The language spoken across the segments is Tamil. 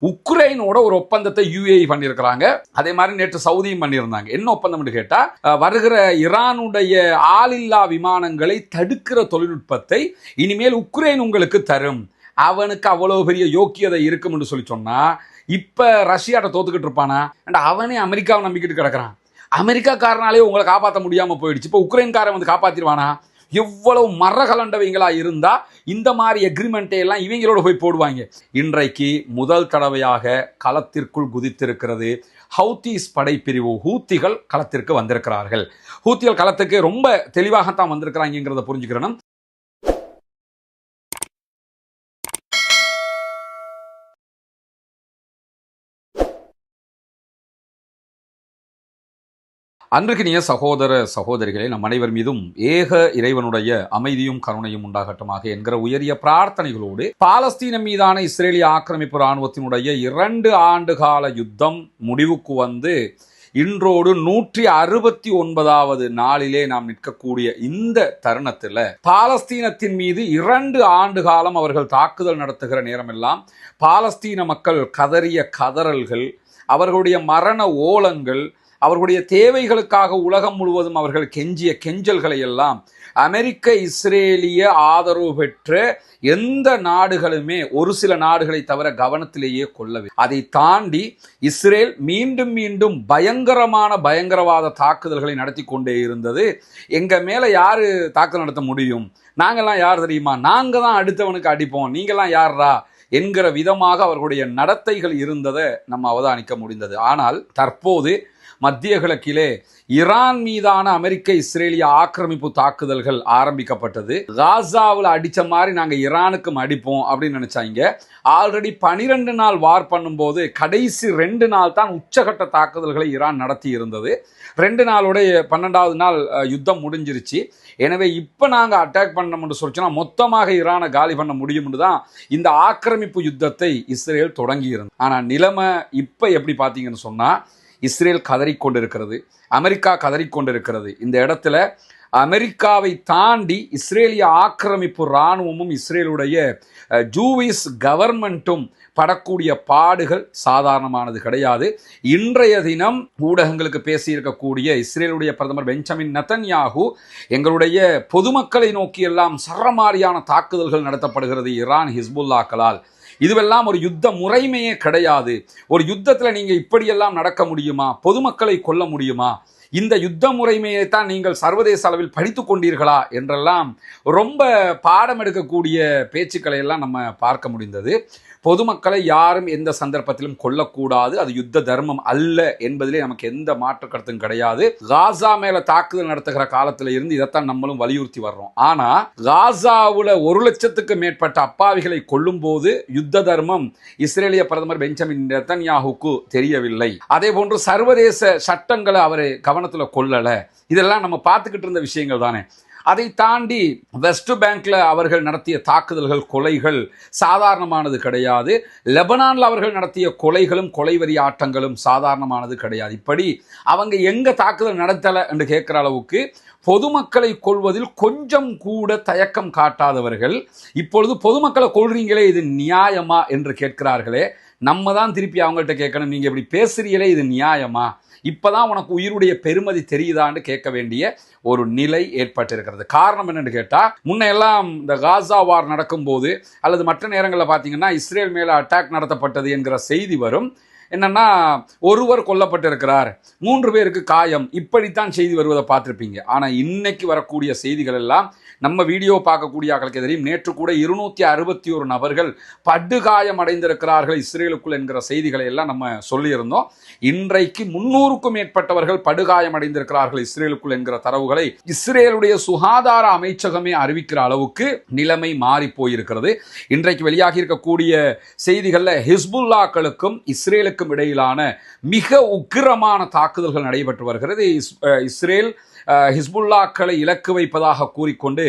உக்ரைனோட ஒரு ஒப்பந்தத்தை யுஏஇ பண்ணியிருக்கிறாங்க. அதே மாதிரி நேற்று சவுதியும் பண்ணியிருந்தாங்க. என்ன ஒப்பந்தம் கேட்டா, வருகிற ஈரானுடைய ஆளில்லா விமானங்களை தடுக்கிற தொழில்நுட்பத்தை இனிமேல் உக்ரைன் உங்களுக்கு தரும். அவனுக்கு அவ்வளவு பெரிய யோக்கியதை இருக்கும் என்று சொல்லி சொன்னா, இப்ப ரஷ்யாட்ட தோத்துக்கிட்டு இருப்பானா? அவனே அமெரிக்காவை நம்பிக்கிட்டு கிடக்கிறான். அமெரிக்காக்காரனாலே உங்களை காப்பாற்ற முடியாம போயிடுச்சு. இப்ப உக்ரைன்காரன் வந்து காப்பாத்திடுவானா? எவ்வளவு மரகலண்டவங்களா இருந்தா இந்த மாதிரி எக்ரிமெண்ட்டை எல்லாம் இவங்களோட போய் போடுவாங்க. இன்றைக்கு முதல் தடவையாக களத்திற்குள் குதித்திருக்கிறது ஹவுத்தீஸ் படைப்பிரிவு. ஹூத்திகள் களத்திற்கு வந்திருக்கிறார்கள். ஹூத்திகள் களத்துக்கு ரொம்ப தெளிவாகத்தான் வந்திருக்கிறாங்கிறத புரிஞ்சுக்கிறணும். அன்றுகினிய சகோதர சகோதரிகளே, நம் அனைவர் மீதும் ஏக இறைவனுடைய அமைதியும் கருணையும் உண்டாகட்டுமாக என்கிற உயரிய பிரார்த்தனைகளோடு, பாலஸ்தீனம் மீதான இஸ்ரேலிய ஆக்கிரமிப்பு இராணுவத்தினுடைய 2 ஆண்டு கால யுத்தம் முடிவுக்கு வந்து இன்றோடு 169வது நாளிலே நாம் நிற்கக்கூடிய இந்த தருணத்தில், பாலஸ்தீனத்தின் மீது 2 ஆண்டு காலம் அவர்கள் தாக்குதல் நடத்துகிற நேரமெல்லாம் பாலஸ்தீன மக்கள் கதறிய கதறல்கள், அவர்களுடைய மரண ஓலங்கள், அவர்களுடைய தேவைகளுக்காக உலகம் முழுவதும் அவர்கள் கெஞ்சிய கெஞ்சல்களை எல்லாம் அமெரிக்க இஸ்ரேலிய ஆதரவு பெற்ற எந்த நாடுகளுமே ஒரு சில நாடுகளை தவிர கவனத்திலேயே கொள்ளவில்லை. அதை தாண்டி இஸ்ரேல் மீண்டும் மீண்டும் பயங்கரவாத தாக்குதல்களை நடத்தி கொண்டே இருந்தது. எங்க மேல யாரு தாக்குதல் நடத்த முடியும்? நாங்கெல்லாம் யார் தெரியுமா? நாங்க தான் அடுத்தவனுக்கு அடிப்போம், நீங்கெல்லாம் யாரா என்கிற விதமாக அவர்களுடைய நடத்தைகள் இருந்ததை நம்ம அவதானிக்க முடிந்தது. ஆனால் தற்போது மத்திய கிழக்கிலே ஈரான் மீதான அமெரிக்க இஸ்ரேலிய ஆக்கிரமிப்பு தாக்குதல்கள் ஆரம்பிக்கப்பட்டது. காசாவில் அடிச்ச மாதிரி நாங்க ஈரானுக்கும் அடிப்போம் அப்படின்னு நினைச்சாங்க. ஆல்ரெடி 12 நாள் வார் பண்ணும்போது கடைசி 2 நாள் தான் உச்சகட்ட தாக்குதல்களை ஈரான் நடத்தி இருந்தது. 2 நாளுடைய 12வது நாள் யுத்தம் முடிஞ்சிருச்சு. எனவே இப்ப நாங்க அட்டாக் பண்ணோம்னு சொல்லிச்சோன்னா மொத்தமாக ஈரானை காலி பண்ண முடியும்னு தான் இந்த ஆக்கிரமிப்பு யுத்தத்தை இஸ்ரேல் தொடங்கி இருந்தது. ஆனா நிலைமை இப்ப எப்படி பாத்தீங்கன்னு சொன்னா, இஸ்ரேல் கதறிக்கொண்டிருக்கிறது, அமெரிக்கா கதறிக்கொண்டிருக்கிறது. இந்த இடத்துல அமெரிக்காவை தாண்டி இஸ்ரேலிய ஆக்கிரமிப்பு இராணுவமும் இஸ்ரேலுடைய ஜூவிஷ் கவர்மெண்ட்டும் படக்கூடிய பாடுகள் சாதாரணமானது கிடையாது. இன்றைய தினம் ஊடகங்களுக்கு பேசியிருக்கக்கூடிய இஸ்ரேலுடைய பிரதமர் பெஞ்சமின் நெதன்யாகு, எங்களுடைய பொதுமக்களை நோக்கியெல்லாம் சரமாரியான தாக்குதல்கள் நடத்தப்படுகிறது ஈரான் ஹிஸ்புல்லாக்களால். இதுவெல்லாம் ஒரு யுத்த முறைமையே கிடையாது. ஒரு யுத்தத்தில் நீங்க இப்படியெல்லாம் நடக்க முடியுமா? பொதுமக்களை கொல்ல முடியுமா? இந்த யுத்த முறைமையை தான் நீங்கள் சர்வதேச அளவில் படித்து கொண்டீர்களா என்றெல்லாம் ரொம்ப பாடம் எடுக்கக்கூடிய பேச்சுக்களை எல்லாம் நம்ம பார்க்க முடிந்தது. பொதுமக்களை யாரும் எந்த சந்தர்ப்பத்திலும் கொல்லக்கூடாது, அது யுத்த தர்மம் அல்ல என்பதிலே நமக்கு எந்த மாற்று கருத்தும் கிடையாது. காசா மேல தாக்குதல் நடத்துகிற காலத்துல இருந்து இதைத்தான் நம்மளும் வலியுறுத்தி வர்றோம். ஆனா காசாவுல 1 லட்சத்துக்கு மேற்பட்ட அப்பாவிகளை கொல்லும் போது யுத்த தர்மம் இஸ்ரேலிய பிரதமர் பெஞ்சமின் நெதன்யாகுக்கு தெரியவில்லை. அதே போன்று சர்வதேச சட்டங்களை அவர் கவனத்துல கொள்ளல. இதெல்லாம் நம்ம பார்த்துக்கிட்டு இருந்த விஷயங்கள் தானே. அதை தாண்டி வெஸ்ட் பேங்க்ல அவர்கள் நடத்திய தாக்குதல்கள், கொலைகள் சாதாரணமானது கிடையாது. லெபனான்ல அவர்கள் நடத்திய கொலைகளும் கொலைவெறி ஆட்டங்களும் சாதாரணமானது கிடையாது. இப்படி அவங்க எங்க தாக்குதல் நடத்தல என்று கேட்கிற அளவுக்கு பொதுமக்களை கொள்வதில் கொஞ்சம் கூட தயக்கம் காட்டாதவர்கள் இப்பொழுது பொதுமக்களை கொள்றீங்களே, இது நியாயமா என்று கேட்கிறார்களே. நம்ம தான் திருப்பி அவங்கள்ட்ட கேட்கணும், நீங்க இப்படி பேசுறீங்களே, இது நியாயமா? இப்பதான் உனக்கு உயிருடைய பெருமதி தெரியுதான்னு கேட்க வேண்டிய ஒரு நிலை ஏற்பட்டிருக்கிறது. காரணம் என்னன்னு கேட்டா, முன்னையெல்லாம் இந்த காசா வார் நடக்கும்போது அல்லது மற்ற நேரங்களில் பார்த்தீங்கன்னா இஸ்ரேல் மேல அட்டாக் நடத்தப்பட்டது என்கிற செய்தி வரும். என்னன்னா, ஒருவர் கொல்லப்பட்டிருக்கிறார், 3 பேருக்கு காயம், இப்படித்தான் செய்தி வருவதை பார்த்துருப்பீங்க. ஆனால் இன்னைக்கு வரக்கூடிய செய்திகள் எல்லாம் நம்ம வீடியோ பார்க்கக்கூடிய ஆட்களுக்கு தெரியும். நேற்று கூட 261 நபர்கள் படுகாயம் அடைந்திருக்கிறார்கள் இஸ்ரேலுக்குள் என்கிற செய்திகளை எல்லாம் நம்ம சொல்லியிருந்தோம். இன்றைக்கு 300க்கும் மேற்பட்டவர்கள் படுகாயம் அடைந்திருக்கிறார்கள் இஸ்ரேலுக்குள் என்கிற தரவுகளை இஸ்ரேலுடைய சுகாதார அமைச்சகமே அறிவிக்கிற அளவுக்கு நிலைமை மாறி போயிருக்கிறது. இன்றைக்கு வெளியாகி இருக்கக்கூடிய செய்திகள்ல ஹிஸ்புல்லாக்களுக்கும் இஸ்ரேலுக்கும் இடையிலான மிக உக்கிரமான தாக்குதல்கள் நடைபெற்று வருகிறது. இஸ்ரேல் ஹிஸ்புல்லாக்களை இலக்கு வைப்பதாக கூறிக்கொண்டு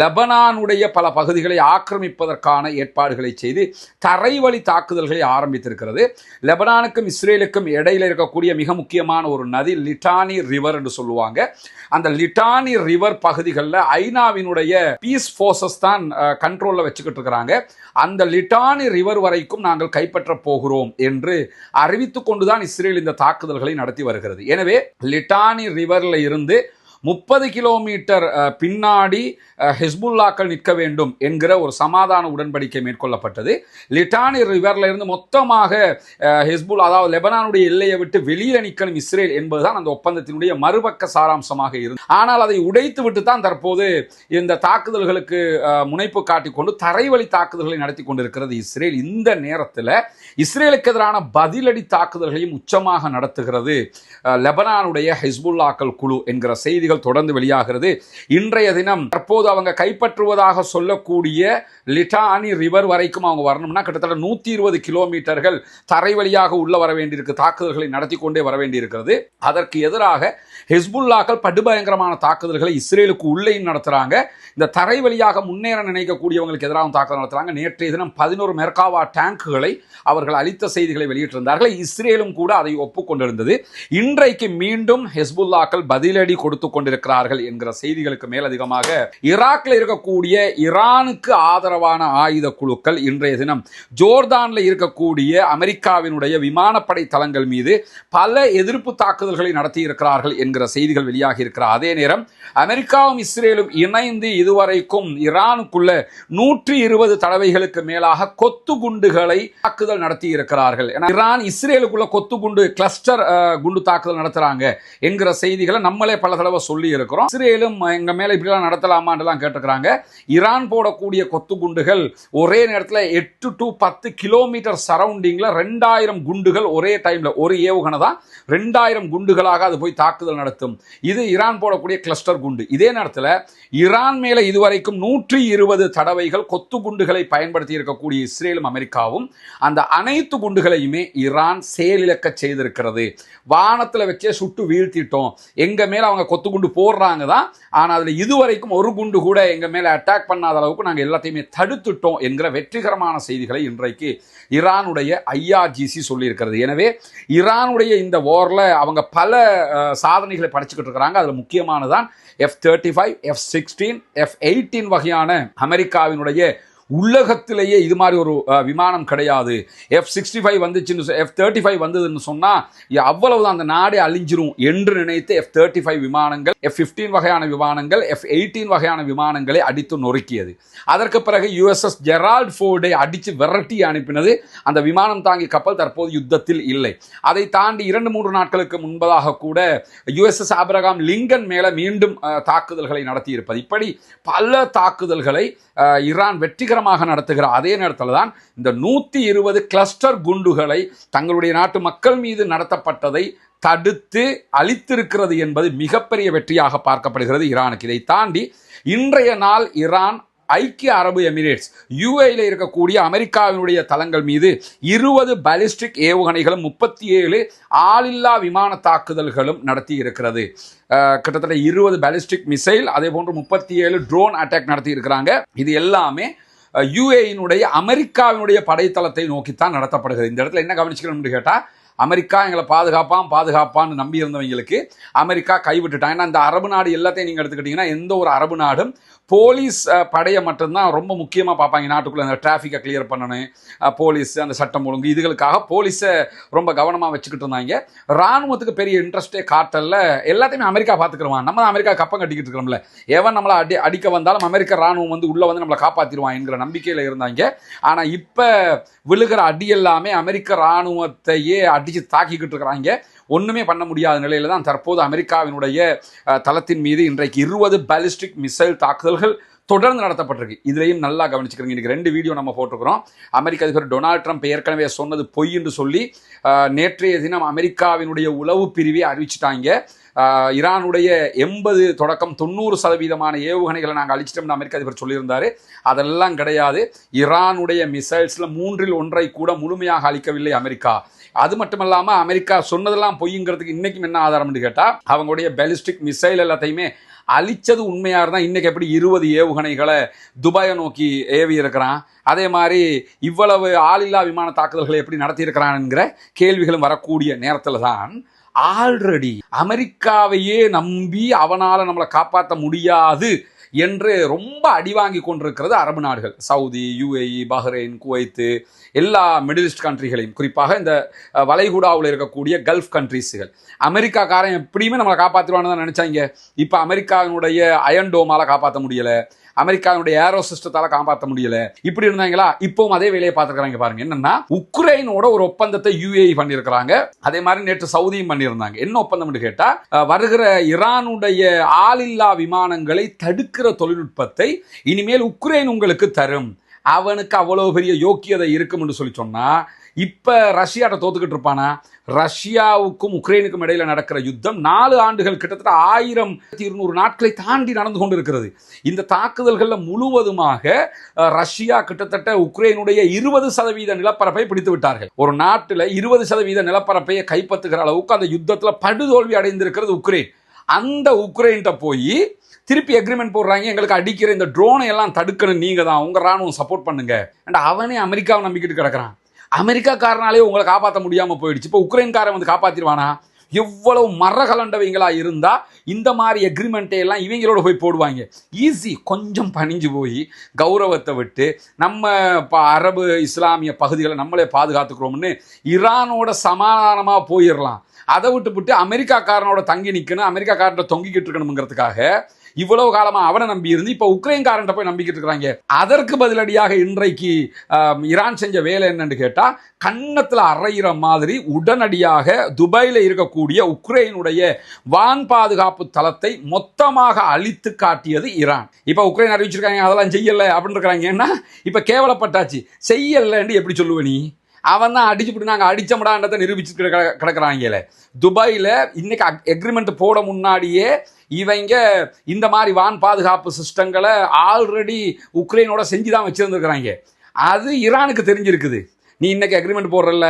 லெபனானுடைய பல பகுதிகளை ஆக்கிரமிப்பதற்கான ஏற்பாடுகளை செய்து தரைவழி தாக்குதல்களை ஆரம்பித்திருக்கிறது. லெபனானுக்கும் இஸ்ரேலுக்கும் இடையில இருக்கக்கூடிய மிக முக்கியமான ஒரு நதி லிட்டானி ரிவர் என்று சொல்லுவாங்க. அந்த லிட்டானி ரிவர் பகுதிகளில் ஐநாவினுடைய பீஸ் போர்சஸ் தான் கண்ட்ரோல்ல வச்சுக்கிட்டு இருக்கிறாங்க. அந்த லிட்டானி ரிவர் வரைக்கும் நாங்கள் கைப்பற்ற போகிறோம் என்று அறிவித்துக் கொண்டுதான் இஸ்ரேல் இந்த தாக்குதல்களை நடத்தி வருகிறது. எனவே லிட்டானி ரிவர்ல இருந்து 30 கிலோமீட்டர் பின்னாடி ஹிஸ்புல்லாக்கள் நிற்க வேண்டும் என்கிற ஒரு சமாதான உடன்படிக்கை மேற்கொள்ளப்பட்டது. லிட்டானி ரிவர்ல இருந்து மொத்தமாக ஹிஸ்புல், அதாவது லெபனானுடைய எல்லையை விட்டு வெளியே நிற்கணும் இஸ்ரேல் என்பதுதான் அந்த ஒப்பந்தத்தினுடைய மறுபக்க சாராம்சமாக இருந்தது. ஆனால் அதை உடைத்து விட்டு தான் தற்போது இந்த தாக்குதல்களுக்கு முனைப்பு காட்டிக்கொண்டு தரைவழி தாக்குதல்களை நடத்தி கொண்டிருக்கிறது இஸ்ரேல். இந்த நேரத்தில் இஸ்ரேலுக்கு எதிரான பதிலடி தாக்குதல்களையும் உச்சமாக நடத்துகிறது லெபனானுடைய ஹிஸ்புல்லாக்கள் குழு என்கிற செய்திகள் தொடர்ந்து வெளியாகிறது. இன்றைய தினம் தற்போது அவங்க கைப்பற்றுவதாக சொல்லக்கூடிய லிட்டானி ரிவர் வரைக்கும் அவங்க வரணும்னா கிட்டத்தட்ட 120 கிலோமீட்டர்கள் தரை வழியாக உள்ள வர வேண்டியிருக்கு. தாக்குதல்களை நடத்தி கொண்டே வர வேண்டியிருக்கிறது. அதற்கு எதிராக ஹிஸ்புல்லாக்கள் படுபயங்கரமான தாக்குதல்களை இஸ்ரேலுக்கு உள்ளேயும் நடத்துறாங்க. இந்த தரை வழியாக முன்னேற நினைக்கக்கூடியவங்களுக்கு எதிராக தாக்குதல் நடத்துறாங்க. நேற்றைய தினம் 11 மெர்காவா டேங்குகளை அவர்கள் அளித்த செய்திகளை வெளியிட்டிருந்தார்கள். இஸ்ரேலும் கூட அதை ஒப்புக்கொண்டிருந்தது. இன்றைக்கு மீண்டும் ஹிஸ்புல்லாக்கள் பதிலடி கொடுத்து கொண்டிருக்கிறார்கள் என்கிற செய்திகளுக்கு மேலதிகமாக ஈராக்கில் இருக்கக்கூடிய ஈரானுக்கு ஆதரவான ஆயுத குழுக்கள் இன்றைய தினம் ஜோர்தானில் இருக்கக்கூடிய அமெரிக்காவினுடைய விமானப்படை தளங்கள் மீது பல எதிர்ப்பு தாக்குதல்களை நடத்தி இருக்கிறார்கள் என்கிற செய்திகள் வெளியாகி இருக்கிறார். அதே நேரம் அமெரிக்காவும் இஸ்ரேலும் இணைந்து இதுவரைக்கும் ஈரானுக்குள்ள 120 தடவைகளுக்கு மேலாக கொத்து குண்டுகளை தாக்குதல் நடத்தி இருக்கிறார்கள். ஈரான் இஸ்ரேலுக்குள்ள கொத்து குண்டு கிளஸ்டர் குண்டு தாக்குதல் நடத்துறாங்க என்கிற செய்திகளை நம்மளே பல தடவை சொல்லி இருக்கிறோம். இஸ்ரேலும் எங்க மேல இப்படிலாம் நடத்தலாமான்னு கேட்டுக்கிறாங்க. ஈரான் போடக்கூடிய கொத்து குண்டுகள் ஒரே நேரத்தில் 8 to 10 கிலோமீட்டர் சரௌண்டிங்ல 2000 குண்டுகள் ஒரே டைம்ல, ஒரு ஏவுகணை தான் 2000 குண்டுகளாக அது போய் தாக்குதல் நடத்தும். இது ஈரான் போடக்கூடிய கிளஸ்டர் குண்டு. இதே நேரத்தில் ஈரான் மேல இதுவரைக்கும் 120 தடவைகள் கொத்து குண்டுகளை பயன்படுத்தி இருக்கக்கூடிய இஸ்ரேலும் அமெரிக்காவும் அந்த அனைத்து குண்டுகளையுமே ஈரான் செயலிழக்க செய்திருக்கிறது. வானத்தில் வச்சே சுட்டு வீழ்த்திட்டோம், எங்க மேல அவங்க கொத்து குண்டு போடுறாங்க தான், ஆனால் அதில் இதுவரைக்கும் ஒரு குண்டு கூட எங்க மேல அட்டாக் பண்ணாத அளவுக்கு நாங்கள் எல்லாத்தையுமே தடுத்துட்டோம் என்கிற வெற்றிகரமான செய்திகளை இன்றைக்கு ஈரானுடைய IRGC சொல்லியிருக்கிறது. எனவே ஈரானுடைய இந்த வார்ல அவங்க பல சாதனைகளை படைச்சுக்கிட்டு இருக்கிறாங்க. அதில் முக்கியமானதான் F-35, F-16, F-18 வகையான அமெரிக்காவினுடைய உலகத்திலேயே இது மாதிரி ஒரு விமானம் கிடையாது. F-65 வந்துச்சுன்னு, F-35 வந்ததுன்னு சொன்னா அவ்வளவுதான், அந்த நாடே அழிஞ்சிரும் என்று நினைத்து F-35 விமானங்கள், F-15 வகையான விமானங்கள், F-18 வகையான விமானங்களை அடித்து நொறுக்கியது. அதற்கு பிறகு USS ஜெரால்ட் ஃபோர்டை அடித்து விரட்டி அனுப்பினது. அந்த விமானம் தாங்கி கப்பல் தற்போது யுத்தத்தில் இல்லை. அதை தாண்டி 2-3 நாட்களுக்கு முன்பதாக கூட USS ஆபிரகாம் லிங்கன் மேல மீண்டும் தாக்குதல்களை நடத்தி இருப்பது. இப்படி பல தாக்குதல்களை ஈரான் வெற்றிகரமாக நடத்துகிற அதே நேரத்தில் தான் இந்த 120 கிளஸ்டர் குண்டுகளை தங்களுடைய நாட்டு மக்கள் மீது நடத்தப்பட்டதை தடுத்து அழித்திருக்கிறது என்பது மிகப்பெரிய வெற்றியாக பார்க்கப்படுகிறது ஈரானுக்கு. இதை தாண்டி இன்றைய நாள் ஈரான் ஐக்கிய அரபு எமிரேட்ஸ் UAE இருக்கக்கூடிய அமெரிக்காவினுடைய தளங்கள் மீது 20 பாலிஸ்டிக் ஏவுகணைகளும் 37 ஆளில்லா விமான தாக்குதல்களும் நடத்தி இருக்கிறது. கிட்டத்தட்ட 20 பாலிஸ்டிக் மிசைல், அதே போன்று 37 ட்ரோன் அட்டாக் நடத்தி இருக்கிறாங்க. இது எல்லாமே UAE அமெரிக்காவினுடைய படைத்தளத்தை நோக்கித்தான் நடத்தப்படுகிறது. இந்த இடத்துல என்ன கவனிச்சுக்கணும்னு கேட்டா, அமெரிக்கா எங்களை பாதுகாப்பான்னு நம்பி இருந்தவங்களுக்கு அமெரிக்கா கைவிட்டுட்டாங்க. ஏன்னா இந்த அரபு நாடு எல்லாத்தையும் நீங்கள் எடுத்துக்கிட்டீங்கன்னா எந்த ஒரு அரபு நாடும் போலீஸ் படையை மட்டும்தான் ரொம்ப முக்கியமாக பார்ப்பாங்க. நாட்டுக்குள்ளே அந்த டிராஃபிக்கை கிளியர் பண்ணணும், போலீஸ் அந்த சட்டம் ஒழுங்கு, இதுகளுக்காக போலீஸை ரொம்ப கவனமாக வச்சுக்கிட்டு இருந்தாங்க. இராணுவத்துக்கு பெரிய இன்ட்ரெஸ்டே காட்டல. எல்லாத்தையுமே அமெரிக்கா பார்த்துக்கிறோம், நம்ம தான் அமெரிக்கா கப்பம் கட்டிக்கிட்டு இருக்கிறோம்ல, எவன் நம்மளை அடிக்க வந்தாலும் அமெரிக்க இராணுவம் வந்து உள்ளே வந்து நம்மளை காப்பாற்றிடுவான் என்கிற நம்பிக்கையில் இருந்தாங்க. ஆனால் இப்போ விழுகிற அடி எல்லாமே அமெரிக்க இராணுவத்தையே அடித்து தாக்கிக்கிட்டு இருக்கிறாங்க. ஒன்றுமே பண்ண முடியாத நிலையில தான் தற்போது அமெரிக்காவினுடைய தளத்தின் மீது இன்றைக்கு 20 பாலிஸ்டிக் மிசைல் தாக்குதல்கள் தொடர்ந்து நடத்தப்பட்டிருக்கு. இதுலையும் நல்லா கவனிச்சுக்கிறீங்க. இன்னைக்கு 2 வீடியோ நம்ம போட்டிருக்கிறோம். அமெரிக்க அதிபர் டொனால்ட் ட்ரம்ப் ஏற்கனவே சொன்னது பொய் என்று சொல்லி நேற்றைய தினம் அமெரிக்காவினுடைய உளவு பிரிவை அறிவிச்சிட்டாங்க. ஈரானுடைய 80 தொடக்கம் 90% ஏவுகணைகளை நாங்கள் அழிச்சிட்டோம்னு அமெரிக்க அதிபர் சொல்லியிருந்தாரு. அதெல்லாம் கிடையாது. ஈரானுடைய மிசைல்ஸ்ல 3ல் 1 கூட முழுமையாக அழிக்கவில்லை அமெரிக்கா. அது மட்டுமல்லாம அமெரிக்கா சொன்னதெல்லாம் பொய்ங்கிறதுக்கு இன்னைக்கும் என்ன ஆதாரம்னு கேட்டா, அவங்களுடைய பாலிஸ்டிக் மிசைல் எல்லாத்தையுமே அழிச்சது உண்மையா இருந்தா இன்னைக்கு எப்படி 20 ஏவுகணைகளை துபாயை நோக்கி ஏவி இருக்கிறான், அதே மாதிரி இவ்வளவு ஆளில்லா விமான தாக்குதல்களை எப்படி நடத்தி இருக்கிறான் என்கிற கேள்விகளும் வரக்கூடிய நேரத்தில் தான் ஆல்ரெடி அமெரிக்காவையே நம்பி அவனால நம்மளை காப்பாற்ற முடியாது என்று ரொம்ப அடிவாங்கி கொண்டிருக்கிறது அரபு நாடுகள். சவுதி, UAE, பஹ்ரைன், குவைத்து, எல்லா மிடில் ஈஸ்ட் கண்ட்ரிகளையும், குறிப்பாக இந்த வளைகுடாவில் இருக்கக்கூடிய கல்ஃப் கண்ட்ரிஸுகள். அமெரிக்காக்காரன் எப்படியுமே நம்மளை காப்பாற்றுவான்னு தான் நினைச்சாங்க. இப்போ அமெரிக்காவினுடைய அயன் டோமால காப்பாற்ற முடியல, அமெரிக்காவுடைய ஏரோ சிஸ்டத்தால காப்பாற்ற முடியல, இப்படி இருந்தாங்களா? இப்பவும் அதே வேலையை பார்த்துருக்காங்க. பாருங்க, என்னன்னா உக்ரைனோட ஒரு ஒப்பந்தத்தை UAE பண்ணியிருக்கிறாங்க. அதே மாதிரி நேற்று சவுதியும் பண்ணியிருந்தாங்க. என்ன ஒப்பந்தம் கேட்டா, வருகிற ஈரானுடைய ஆளில்லா விமானங்களை தடுக்கிற தொழில்நுட்பத்தை இனிமேல் உக்ரைன் உங்களுக்கு தரும். அவனுக்கு அவ்வளவு பெரிய யோக்கியதை இருக்கும் என்று சொல்லி சொன்னா, இப்ப ரஷ்யாட்ட தோத்துக்கிட்டு இருப்பானா? ரஷ்யாவுக்கும் உக்ரைனுக்கும் இடையில நடக்கிற யுத்தம் 4 ஆண்டுகள், கிட்டத்தட்ட 1200 நாட்களை தாண்டி நடந்து கொண்டிருக்கிறது. இந்த தாக்குதல்கள்ல முழுவதுமாக ரஷ்யா கிட்டத்தட்ட உக்ரைனுடைய 20% நிலப்பரப்பை பிடித்து விட்டார்கள். ஒரு நாட்டில் 20% நிலப்பரப்பையை கைப்பற்றுகிற அளவுக்கு அந்த யுத்தத்தில் படுதோல்வி அடைந்திருக்கிறது உக்ரைன். அந்த உக்ரைன்கிட்ட போய் திருப்பி அக்ரிமெண்ட் போடுறாங்க, எங்களுக்கு அடிக்கிற இந்த ட்ரோனை எல்லாம் தடுக்கணும், நீங்க தான் உங்க ராணுவம் சப்போர்ட் பண்ணுங்க. அவனே அமெரிக்காவை நம்பிக்கிட்டு கிடக்கிறான். அமெரிக்காக்காரனாலே உங்களை காப்பாற்ற முடியாம போயிடுச்சு. இப்போ உக்ரைன்காரன் வந்து காப்பாத்திடுவானா? எவ்வளவு மரகலண்டவங்களா இருந்தா இந்த மாதிரி எக்ரிமெண்ட்டை எல்லாம் இவங்களோட போய் போடுவாங்க. ஈஸி. கொஞ்சம் பணிஞ்சு போய் கௌரவத்தை விட்டு நம்ம அரபு இஸ்லாமிய பகுதிகளை நம்மளே பாதுகாத்துக்கிறோம்னு ஈரானோட சமாதானமா போயிடலாம். அதை விட்டு அமெரிக்காக்காரனோட தங்கி நிற்கணும், அமெரிக்காக்காரன் தொங்கிக்கிட்டு இருக்கணுங்கிறதுக்காக இவ்வளவு காலமா அவனை நம்பி இருந்து இப்ப உக்ரைன்காரன் போய் நம்பிக்கிட்டு இருக்கிறாங்க. அதற்கு பதிலடியாக இன்றைக்கு ஈரான் செஞ்ச வேலை என்னன்னு கேட்டா, கன்னத்துல அறையிற மாதிரி உடனடியாக துபாயில இருக்கக்கூடிய உக்ரைனுடைய வான் பாதுகாப்பு தளத்தை மொத்தமாக அழித்து காட்டியது ஈரான். இப்ப உக்ரைன் அறிவிச்சிருக்காங்க அதெல்லாம் செய்யல அப்படின்னு இருக்கிறாங்க. ஏன்னா இப்ப கேவலப்பட்டாச்சு. செய்யலன்னு எப்படி சொல்லுவ நீ? அவன் தான் அடிச்சுட்டு நாங்கள் அடிச்சமுடான்றதை நிரூபிச்சு கிடக்குறாங்களே. துபாயில் இன்னைக்கு எக்ரிமெண்ட் போட முன்னாடியே இவங்க இந்த மாதிரி வான் பாதுகாப்பு சிஸ்டங்களை ஆல்ரெடி உக்ரைனோட செஞ்சு தான் வச்சிருந்துருக்கிறாங்க. அது ஈரானுக்கு தெரிஞ்சிருக்குது. நீ இன்னைக்கு அக்ரிமெண்ட் போடுறல்ல,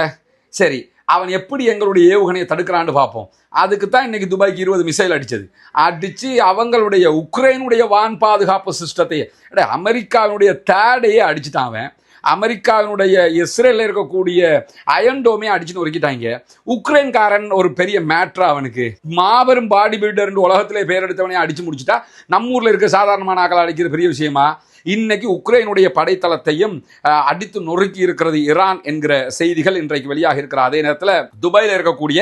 சரி அவன் எப்படி எங்களுடைய ஏவுகணையை தடுக்கிறான்னு பார்ப்போம். அதுக்கு தான் இன்னைக்கு துபாய்க்கு 20 மிசைல் அடிச்சு அவங்களுடைய உக்ரைனுடைய வான் பாதுகாப்பு சிஸ்டத்தை அமெரிக்காவினுடைய தேடையே அடிச்சுட்டான் அவன். அமெரிக்காவினுடைய இஸ்ரேலில் இருக்கக்கூடிய அயன்டோமே அடிச்சுன்னு உருக்கிட்டாங்க. உக்ரைன்காரன் ஒரு பெரிய மேட்ரா, அவனுக்கு மாபெரும் பாடி பில்டர் உலகத்திலே பேர் எடுத்தவனே அடிச்சு முடிச்சுட்டா நம்ம ஊர்ல இருக்க சாதாரணமான ஆக்களை அடிக்கிற பெரிய விஷயமா? இன்னைக்கு உக்ரைனுடைய படைத்தளத்தையும் அடித்து நொறுக்கி இருக்கிறது ஈரான் என்கிற செய்திகள் இன்றைக்கு வெளியாக இருக்கிற அதே நேரத்தில் துபாயில் இருக்கக்கூடிய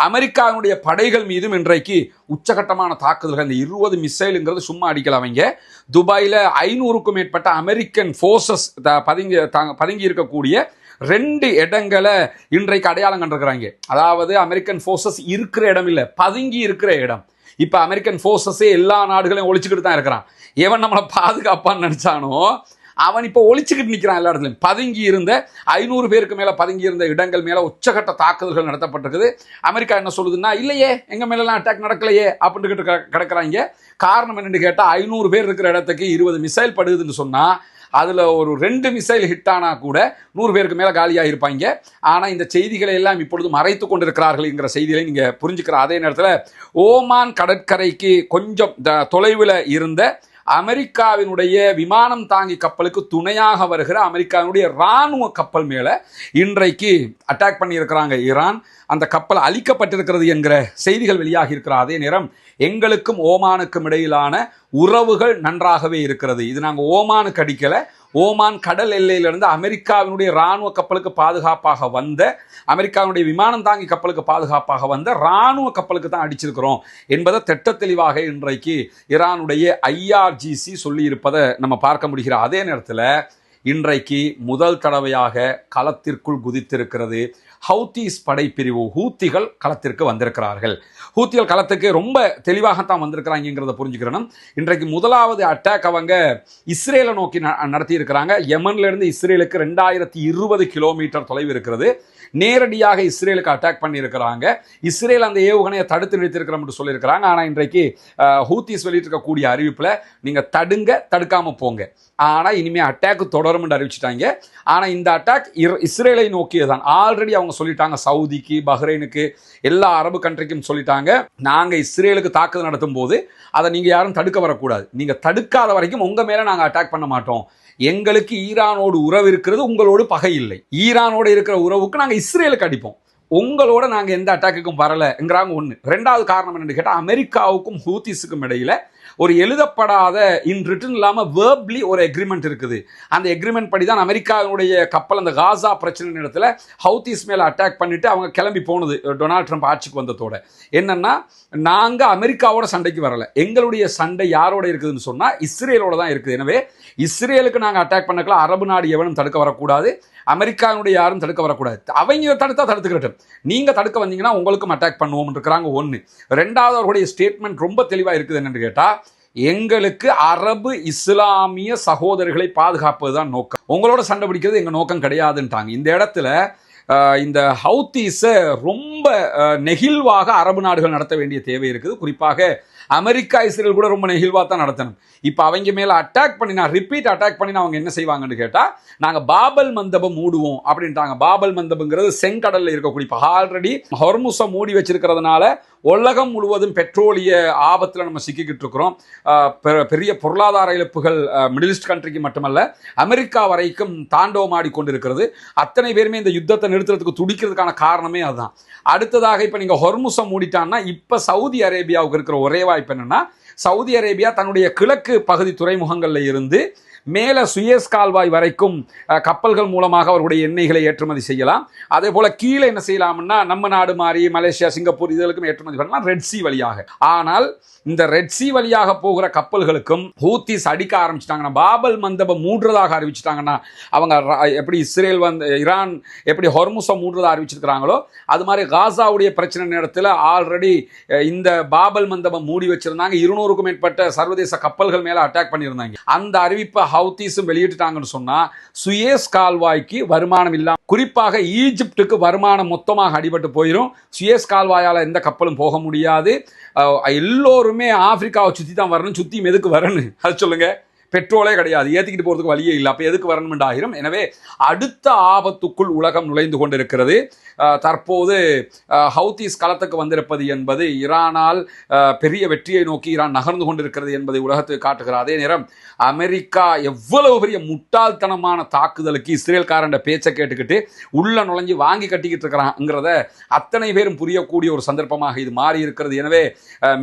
அமெரிக்காவினுடைய படைகள் மீதும் இன்றைக்கு உச்சகட்டமான தாக்குதல்கள். இந்த 20 மிசைலுங்கிறது சும்மா அடிக்கல. அவங்க துபாயில் 500க்கும் மேற்பட்ட அமெரிக்கன் போர்சஸ் பதுங்கி இருக்கக்கூடிய 2 இடங்களை இன்றைக்கு அடையாளம் கண்டிருக்கிறாங்க. அதாவது அமெரிக்கன் போர்சஸ் இருக்கிற இடம் இல்லை, பதுங்கி இருக்கிற இடம். இப்ப அமெரிக்கன் போர்சஸே எல்லா நாடுகளையும் ஒழிச்சுக்கிட்டு தான் இருக்கிறான். எவன் நம்மளை பாதுகாப்பான்னு நினைச்சானோ அவன் இப்ப ஒழிச்சுக்கிட்டு நிற்கிறான். எல்லா இடத்துலையும் பதுங்கி இருந்த 500 பேருக்கு மேல பதுங்கி இருந்த இடங்கள் மேல உச்சகட்ட தாக்குதல்கள் நடத்தப்பட்டிருக்குது. அமெரிக்கா என்ன சொல்லுதுன்னா, இல்லையே எங்க மேலாம் அட்டாக் நடக்கலையே அப்படின்னு கிடக்குறாங்க. காரணம் என்னன்னு கேட்டா, 500 பேர் இருக்கிற இடத்துக்கு 20 மிசைல் படுதுன்னு சொன்னா அதுல ஒரு 2 மிசைல் ஹிட் ஆனா கூட 100 பேருக்கு மேல காலியாக இருப்பாங்க. ஆனா இந்த செய்திகளை எல்லாம் இப்பொழுது மறைத்து கொண்டிருக்கிறார்கள் என்கிற செய்திகளை நீங்க புரிஞ்சுக்கிற அதே நேரத்தில் ஓமான் கடற்கரைக்கு கொஞ்சம் தொலைவில் இருந்த அமெரிக்காவினுடைய விமானம் தாங்கி கப்பலுக்கு துணையாக வருகிற அமெரிக்காவினுடைய இராணுவ கப்பல் மேல இன்றைக்கு அட்டாக் பண்ணி இருக்கிறாங்க ஈரான். அந்த கப்பல் அழிக்கப்பட்டிருக்கிறது என்கிற செய்திகள் வெளியாகி இருக்கிற அதே நேரம் எங்களுக்கும் ஓமானுக்கும் இடையிலான உறவுகள் நன்றாகவே இருக்கிறது. இது நாங்கள் ஓமானுக்கு அடிக்கல, ஓமான் கடல் எல்லையிலிருந்து அமெரிக்காவினுடைய இராணுவ கப்பலுக்கு பாதுகாப்பாக வந்த, அமெரிக்காவினுடைய விமானம் தாங்கி கப்பலுக்கு பாதுகாப்பாக வந்த இராணுவ கப்பலுக்கு தான் அடிச்சிருக்கிறோம் என்பதை திட்ட தெளிவாக இன்றைக்கு ஈரானுடைய IRGC சொல்லி இருப்பதை நம்ம பார்க்க முடிகிற அதே நேரத்தில் இன்றைக்கு முதல் தடவையாக களத்திற்குள் குதித்திருக்கிறது ஹவுத்தீஸ் படைப்பிரிவு. ஹூத்திகள் களத்திற்கு வந்திருக்கிறார்கள். ஹூத்திகள் களத்துக்கு ரொம்ப தெளிவாகத்தான் வந்திருக்கிறாங்கிறத புரிஞ்சுக்கிறணும். இன்றைக்கு முதலாவது அட்டாக் அவங்க இஸ்ரேலை நோக்கி நடத்தி இருக்கிறாங்க. யமன்ல இருந்து இஸ்ரேலுக்கு 2020 கிலோமீட்டர் தொலைவு இருக்கிறது. நேரடியாக இஸ்ரேலுக்கு அட்டாக் பண்ணியிருக்கிறாங்க. இஸ்ரேல் அந்த ஏவுகணையை தடுத்து நிறுத்திருக்கிறோம் என்று சொல்லியிருக்கிறாங்க. ஆனால் இன்றைக்கு ஹூத்திஸ் வெளியிட்டிருக்கக்கூடிய அறிவிப்பில் நீங்கள் தடுக்காம போங்க, ஆனால் இனிமேல் அட்டாக் தொடரும் என்று அறிவிச்சிட்டாங்க. ஆனால் இந்த அட்டாக் இஸ்ரேலை நோக்கியதான். ஆல்ரெடி அவங்க சொல்லிட்டாங்க, சவுதிக்கு, பஹ்ரைனுக்கு, எல்லா அரபு கண்ட்ரிக்கும் சொல்லிட்டாங்க, நாங்கள் இஸ்ரேலுக்கு தாக்குதல் நடத்தும் போது அதை நீங்கள் யாரும் தடுக்க வரக்கூடாது. நீங்கள் தடுக்காத வரைக்கும் உங்கள் மேலே நாங்கள் அட்டாக் பண்ண மாட்டோம். எங்களுக்கு ஈரானோடு உறவு இருக்கிறது, உங்களோடு பகை இல்லை. ஈரானோடு இருக்கிற உறவுக்கு நாங்கள் இஸ்ரேலுக்கு அடிப்போம், உங்களோட நாங்கள் எந்த அட்டாக்குக்கும் வரலைங்கிறாங்க. ஒன்று. ரெண்டாவது காரணம் என்னன்னு கேட்டால், அமெரிக்காவுக்கும் ஹூத்திஸுக்கும் இடையில ஒரு எழுதப்படாத இன் ரிட்டன் இல்லாமல் வேர்ப்லி ஒரு எக்ரிமெண்ட் இருக்குது. அந்த எக்ரிமெண்ட் படி தான் அமெரிக்காவுடைய கப்பல் அந்த காசா பிரச்சனை இடத்துல ஹவுத்திஸ் மேலே அட்டாக் பண்ணிட்டு அவங்க கிளம்பி போனது. டொனால்ட் ட்ரம்ப் ஆட்சிக்கு வந்ததோட என்னன்னா, நாங்கள் அமெரிக்காவோட சண்டைக்கு வரலை, எங்களுடைய சண்டை யாரோட இருக்குதுன்னு சொன்னால் இஸ்ரேலோட தான் இருக்குது. எனவே இஸ்ரேலுக்கு நாங்கள் அட்டாக் பண்ணக்கலாம், அரபு நாடு எவனும் தடுக்க வரக்கூடாது, அமெரிக்காவுடைய யாரும் தடுக்க வரக்கூடாது. அவங்க தடுத்தா தடுத்துக்கிட்டோம், நீங்கள் தடுக்க வந்தீங்கன்னா உங்களுக்கும் அட்டாக் பண்ணுவோம் இருக்கிறாங்க. ஒன்று. ரெண்டாவது, அவர்களுடைய ஸ்டேட்மெண்ட் ரொம்ப தெளிவாக இருக்குது. என்னன்னு கேட்டால், எங்களுக்கு அரபு இஸ்லாமிய சகோதரர்களை பாதுகாப்பது தான் நோக்கம், உங்களோட சண்டை பிடிக்கிறது எங்கள் நோக்கம் கிடையாதுன்ட்டாங்க. இந்த இடத்துல இந்த ஹவுத்தீஸை ரொம்ப நெகிழ்வாக அரபு நாடுகள் நடத்த வேண்டிய தேவை இருக்குது. குறிப்பாக அமெரிக்கா, இஸ்ரேல் கூட ரொம்ப நெகிழ்வாக தான் நடத்தணும். இப்போ அவங்க மேலே அட்டாக் பண்ணினா, ரிப்பீட் அட்டாக் பண்ணினா அவங்க என்ன செய்வாங்கன்னு கேட்டால், நாங்கள் பாபல் மந்தபம் மூடுவோம் அப்படின்ட்டாங்க. பாபல் மந்தபங்கிறது செங்கடலில் இருக்கக்கூடிய, இப்போ ஆல்ரெடி ஹொர்முஸை மூடி வச்சிருக்கிறதுனால உலகம் முழுவதும் பெட்ரோலிய ஆபத்தில் நம்ம சிக்கிக்கிட்டு இருக்கிறோம். பெரிய பொருளாதார இழப்புகள் மிடில் ஈஸ்ட் கண்ட்ரிக்கு மட்டுமல்ல, அமெரிக்கா வரைக்கும் தாண்டவமாடி கொண்டிருக்கிறது. அத்தனை பேருமே இந்த யுத்தத்தை நிறுத்துறதுக்கு துடிக்கிறதுக்கான காரணமே அதுதான். அடுத்ததாக இப்போ நீங்கள் ஹொர்முஸை மூடிட்டான்னா, இப்போ சவுதி அரேபியாவுக்கு இருக்கிற ஒரே வாய்ப்பு என்னன்னா, சவுதி அரேபியா தன்னுடைய கிழக்கு பகுதி துறைமுகங்களில் இருந்து மேலே சுயஸ் கால்வாய் வரைக்கும் கப்பல்கள் மூலமாக அவருடைய எண்ணெய்களை ஏற்றுமதி செய்யலாம். அதே போல கீழே என்ன செய்யலாம்னா, நம்ம நாடு மாதிரி மலேசியா, சிங்கப்பூர் இதுகளுக்கும் ஏற்றுமதி பண்ணலாம் ரெட் சி வழியாக. ஆனால் இந்த ரெட் சி வழியாக போகிற கப்பல்களுக்கும் ஹூத்திஸ் அடிக்க ஆரம்பிச்சிட்டாங்கன்னா, பாபல் மந்தபம் மூடுறதாக அறிவிச்சிட்டாங்கன்னா, அவங்க எப்படி இஸ்ரேல் ஈரான் எப்படி ஹொர்முஸை மூடுறதா அறிவிச்சிருக்கிறாங்களோ, அது மாதிரி காசாவுடைய பிரச்சனை நேரத்தில் ஆல்ரெடி இந்த பாபல் மந்தபம் மூடி வச்சிருந்தாங்க. 200க்கும் மேற்பட்ட சர்வதேச கப்பல்கள் மேலே அட்டாக் பண்ணியிருந்தாங்க. அந்த அறிவிப்பை ஹவுத்தீஸும் வெளியிட்டுட்டாங்கன்னு சொன்னா, சுயஸ் கால்வாய்க்கு வருமானம் இல்லாம, குறிப்பாக ஈஜிப்டுக்கு வருமானம் மொத்தமாக அடிபட்டு போயிடும். சுயஸ் கால்வாயால் எந்த கப்பலும் போக முடியாது. எல்லோருமே ஆப்பிரிக்காவை சுற்றி தான் வரணும். சுற்றியும் எதுக்கு வரணும் அது சொல்லுங்க? பெட்ரோலே கிடையாது, ஏற்றிக்கிட்டு போகிறதுக்கு வழியே இல்லை, அப்போ எதுக்கு வரணும் ஆயிரும். எனவே அடுத்த ஆபத்துக்குள் உலகம் நுழைந்து கொண்டிருக்கிறது. தற்போது ஹவுத்தீஸ் களத்துக்கு வந்திருப்பது என்பது ஈரானால் பெரிய வெற்றியை நோக்கி ஈரான் நகர்ந்து கொண்டிருக்கிறது என்பதை உலகத்துக்கு காட்டுகிறார். அதே நேரம் அமெரிக்கா எவ்வளவு பெரிய முட்டாள்தனமான தாக்குதலுக்கு இஸ்ரேல்காரன் பேச்சை கேட்டுக்கிட்டு உள்ள நுழைஞ்சு வாங்கி கட்டிக்கிட்டு இருக்கிறாங்கிறத அத்தனை பேரும் புரியக்கூடிய ஒரு சந்தர்ப்பமாக இது மாறி இருக்கிறது. எனவே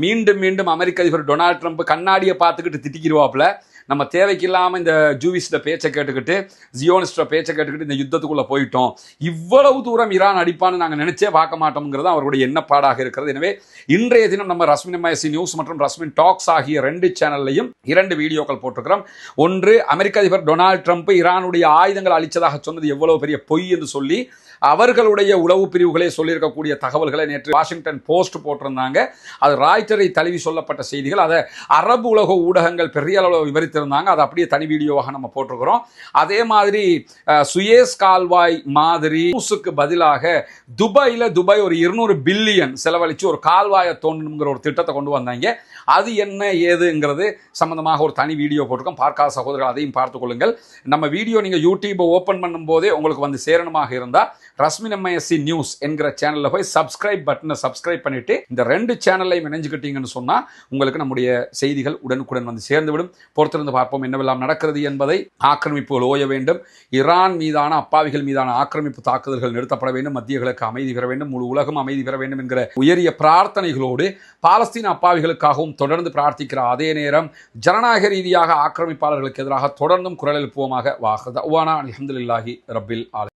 மீண்டும் மீண்டும் அமெரிக்க அதிபர் டொனால்ட் ட்ரம்ப் கண்ணாடியை பார்த்துக்கிட்டு திட்டிக்கிடுவாப்புல, நம்ம தேவைக்கு இல்லாமல் இந்த ஜூவிஸ்ட பேச்சை கேட்டுக்கிட்டு, ஜியோனிஸ்ட பேச்சை கேட்டுக்கிட்டு இந்த யுத்தத்துக்குள்ளே போயிட்டோம், இவ்வளவு தூரம் ஈரான் அடிப்பான்னு நாங்கள் நினைச்சே பார்க்க மாட்டோம்ங்கிறது அவருடைய எண்ணப்பாடாக இருக்கிறது. எனவே இன்றைய தினம் நம்ம ரஸ்மின் எம்ஐஎஸ்சி நியூஸ் மற்றும் ரஸ்மின் டாக்ஸ் ஆகிய 2 சேனல்லையும் 2 வீடியோக்கள் போட்டிருக்கிறோம். ஒன்று, அமெரிக்க அதிபர் டொனால்ட் ட்ரம்ப் ஈரானுடைய ஆயுதங்கள் அளித்ததாக சொன்னது எவ்வளவு பெரிய பொய் என்று சொல்லி அவர்களுடைய உளவு பிரிவுகளே சொல்லியிருக்கக்கூடிய தகவல்களை நேற்று வாஷிங்டன் போஸ்ட் போட்டிருந்தாங்க. அது ராய்ட்டரை தழுவி சொல்லப்பட்ட செய்திகள். அதை அரபு உலக ஊடகங்கள் பெரிய அளவில் விவரித்திருந்தாங்க. அதை அப்படியே தனி வீடியோவாக நம்ம போட்டிருக்கிறோம். அதே மாதிரி சுயஸ் கால்வாய் மாதிரி பதிலாக துபாய் ஒரு 200 பில்லியன் செலவழித்து ஒரு கால்வாயை தோண்டணுங்கிற ஒரு திட்டத்தை கொண்டு வந்தாங்க. அது என்ன ஏதுங்கிறது சம்பந்தமாக ஒரு தனி வீடியோ போட்டிருக்கோம். பார்க்காத சகோதரர்கள் அதையும் பார்த்துக் கொள்ளுங்கள். நம்ம வீடியோ நீங்கள் யூடியூப்பை ஓப்பன் பண்ணும் போதே உங்களுக்கு வந்து சேரணுமாக இருந்தால் ரஸ்மின் எம்ஐஎஸ்சி நியூஸ் என்கிற சேனலில் போய் சப்ஸ்கிரைப் பட்டனை சப்ஸ்கிரைப் பண்ணிட்டு இந்த 2 சேனல்லையும் இணைஞ்சுக்கிட்டீங்கன்னு சொன்னால் உங்களுக்கு நம்முடைய செய்திகள் உடனுக்குடன் வந்து சேர்ந்துவிடும். பொறுத்திருந்து பார்ப்போம் என்னவெல்லாம் நடக்கிறது என்பதை. ஆக்கிரமிப்புகள் ஓய வேண்டும், ஈரான் மீதான அப்பாவிகள் மீதான ஆக்கிரமிப்பு தாக்குதல்கள் நிறுத்தப்பட வேண்டும், மத்திய கிழக்கு அமைதி பெற வேண்டும், முழு உலகம் அமைதி பெற வேண்டும் என்கிற உயரிய பிரார்த்தனைகளோடு பாலஸ்தீன அப்பாவிகளுக்காகவும் தொடர்ந்து பிரார்த்திக்கிற அதே நேரம் ஜனநாயக ரீதியாக ஆக்கிரமிப்பாளர்களுக்கு எதிராக தொடர்ந்தும் குரல் எழுப்புவோமாக. வாஹ் தஅவானா அல்ஹம்துலில்லாஹி ரப்பில் ஆலமீன்.